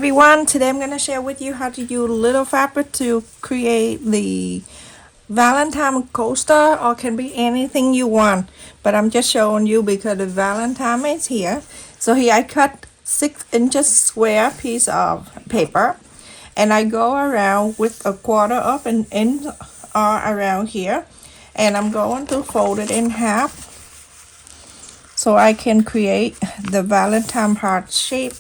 everyone, today I'm going to share with you how to use little fabric to create the Valentine coaster, or can be anything you want, but I'm just showing you because the Valentine is here. So here I cut 6 inches square piece of paper, and I go around with a quarter of an inch around here, and I'm going to fold it in half so I can create the Valentine heart shape.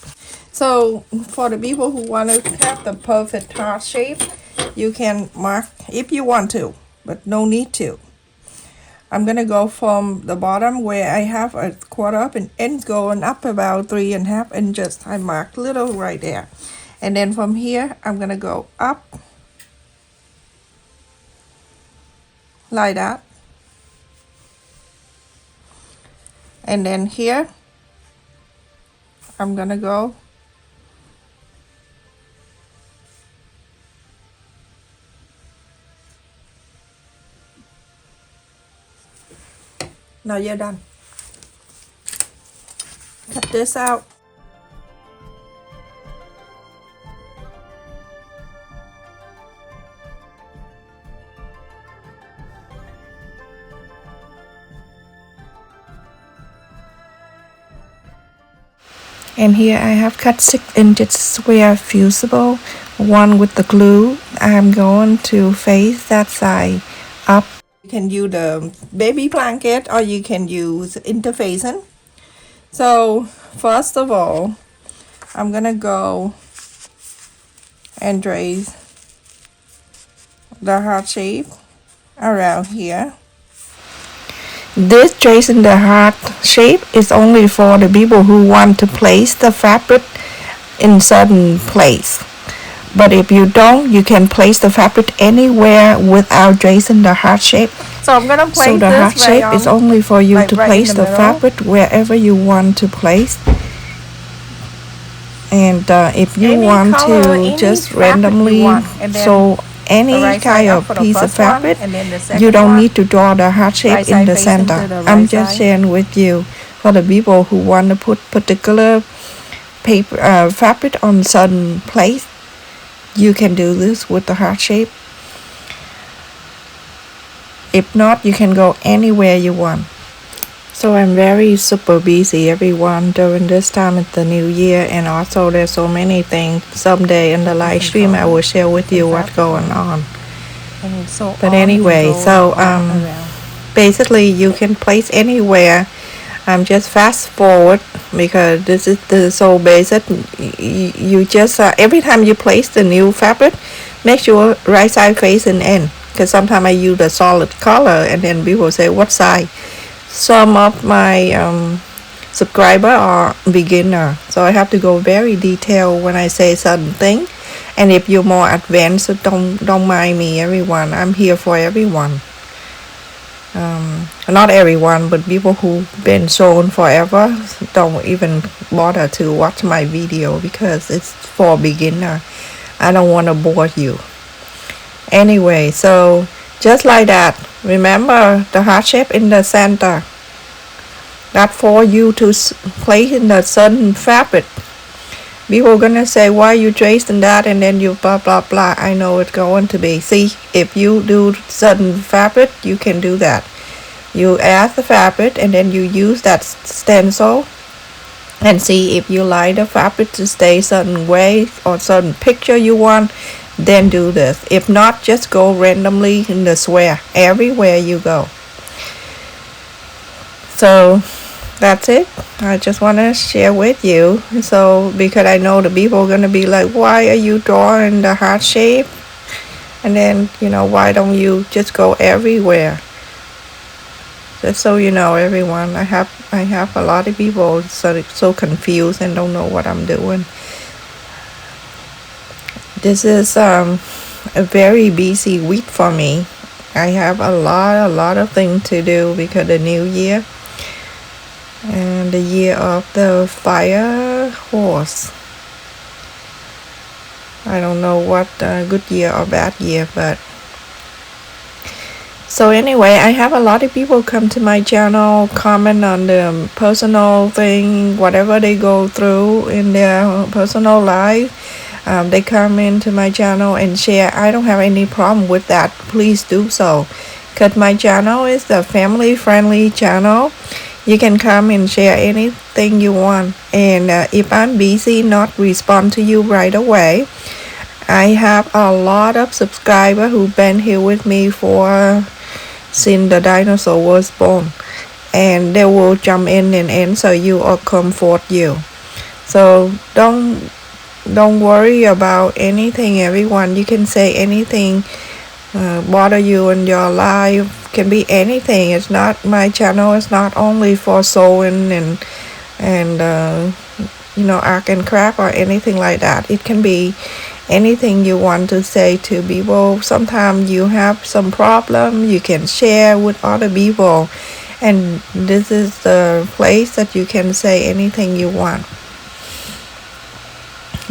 So for the people who want to have the perfect heart shape, you can mark if you want to, but no need to. I'm gonna go from the bottom where I have a quarter up an inch going up about 3.5 inches. I marked little right there, and then from here I'm gonna go up like that, and then here I'm gonna go now. You're done. Cut this out. And here I have cut 6 inches square fusible, one with the glue. I'm going to face that side up. You can use the baby blanket or you can use interfacing. So first of all, I'm gonna go and trace the heart shape around here. This tracing the heart shape is only for the people who want to place the fabric in certain place. But if you don't, you can place the fabric anywhere without tracing the heart shape. So I'm gonna place so the heart shape is only for you to place the fabric wherever you want to place. And if you want to just randomly sew any kind of piece of fabric, you don't need to draw the heart shape in the center. I'm just sharing with you for the people who want to put particular paper fabric on certain place. You can do this with the heart shape. If not, you can go anywhere you want. So I'm very super busy, everyone, during this time of the new year, and also there's so many things. Someday in the live stream I will share with you what's going on. But anyway, so basically you can place anywhere. I'm just fast forward because this is so basic. You just every time you place the new fabric, make sure right side facing in, because sometimes I use a solid color and then people say what side. Some of my subscriber are beginner, so I have to go very detailed when I say certain thing. And if you're more advanced, don't mind me, everyone. I'm here for everyone. Not everyone, but people who've been shown forever don't even bother to watch my video because it's for beginner. I don't want to bore you. Anyway, so just like that. Remember the heart shape in the center. That's for you to place in the certain fabric. People are gonna say, why you tracing that and then you blah blah blah. I know it's going to be. See, if you do certain fabric, you can do that. You add the fabric and then you use that stencil and see if you like the fabric to stay certain way or certain picture you want, then do this. If not, just go randomly in the square everywhere you go. So that's it. I just want to share with you. So because I know the people are going to be like, why are you drawing the heart shape? And then, why don't you just go everywhere? Just so you know, everyone, I have a lot of people so confused and don't know what I'm doing. This is a very busy week for me. I have a lot of things to do because the new year and the year of the fire horse. I don't know what good year or bad year, but so anyway, I have a lot of people come to my channel, comment on the personal thing, whatever they go through in their personal life. they come into my channel and share. I don't have any problem with that. Please do so, because my channel is a family friendly channel. You can come and share anything you want, and if I'm busy not respond to you right away, I have a lot of subscribers who've been here with me for since the dinosaur was born, and they will jump in and answer you or comfort you. So don't worry about anything, everyone. You can say anything bother you in your life. Can be anything. It's not, my channel is not only for sewing and art and craft or anything like that. It can be anything you want to say to people. Sometimes you have some problem, you can share with other people, and this is the place that you can say anything you want.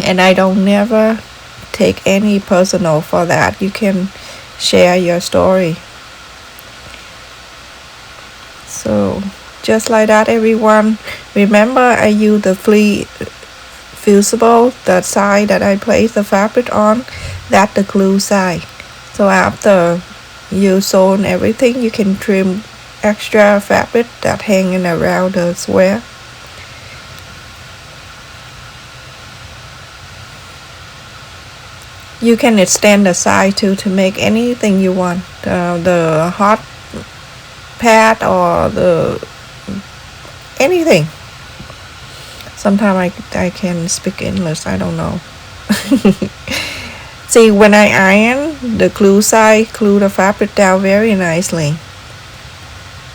And I don't never take any personal for that. You can share your story. So just like that, everyone, remember I use the fusible, the side that I place the fabric on, that's the glue side. So after you sew everything, you can trim extra fabric that hanging around the square. You can extend the side too to make anything you want, the hot pad or the anything. Sometimes I can speak English, I don't know. See, when I iron, the glue side glue the fabric down very nicely.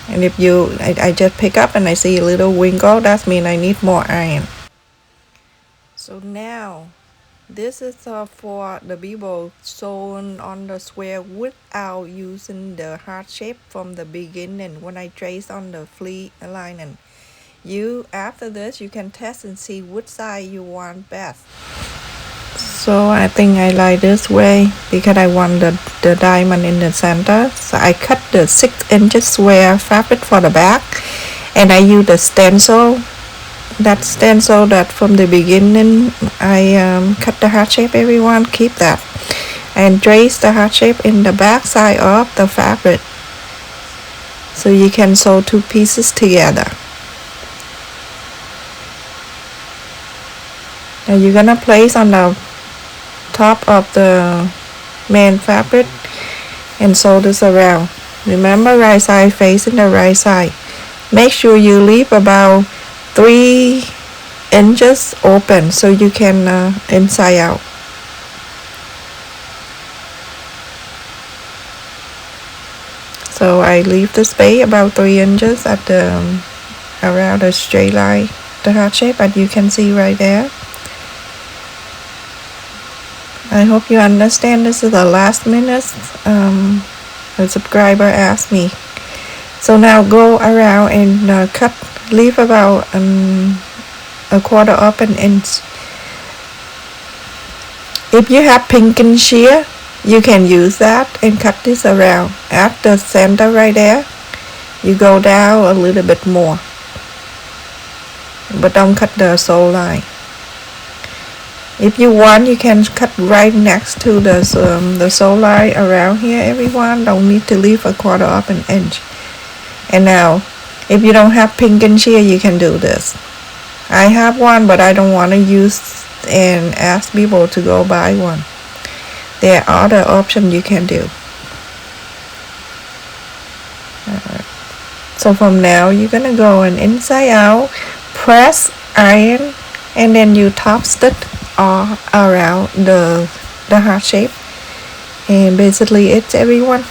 And if I just pick up and I see a little wrinkle, that means I need more iron. So now, this is for the people sewn on the square without using the heart shape from the beginning when I trace on the flea alignment. After this, you can test and see which side you want best. So I think I like this way because I want the diamond in the center. So I cut the 6 inches square fabric for the back, and I use the stencil. That stencil that from the beginning I cut the heart shape, everyone, keep that. And trace the heart shape in the back side of the fabric. So you can sew 2 pieces together. Now you're gonna place on the top of the main fabric and sew this around. Remember, right side facing the right side. Make sure you leave about 3 inches open so you can inside out. So I leave the space about 3 inches at the around the straight line, the heart shape, as you can see right there. I hope you understand. This is the last minute a subscriber asked me. So now go around and leave about a quarter of an inch. If you have pinking shear, you can use that and cut this around. At the center right there, you go down a little bit more, but don't cut the sew line. If you want, you can cut right next to the sew line around here, everyone. Don't need to leave a quarter of an inch. And now, if you don't have pinking shear, you can do this. I have one, but I don't want to use and ask people to go buy one. There are other options you can do. Alright. So from now, you're gonna go and inside out, press, iron, and then you top stitch all around the heart shape. And basically it's, everyone.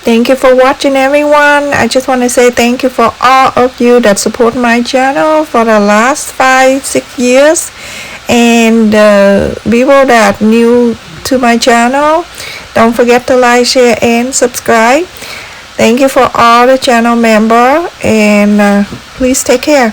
Thank you for watching, everyone. I just want to say thank you for all of you that support my channel for the last 5-6 years, and people that new to my channel, don't forget to like, share, and subscribe. Thank you for all the channel member, and please take care.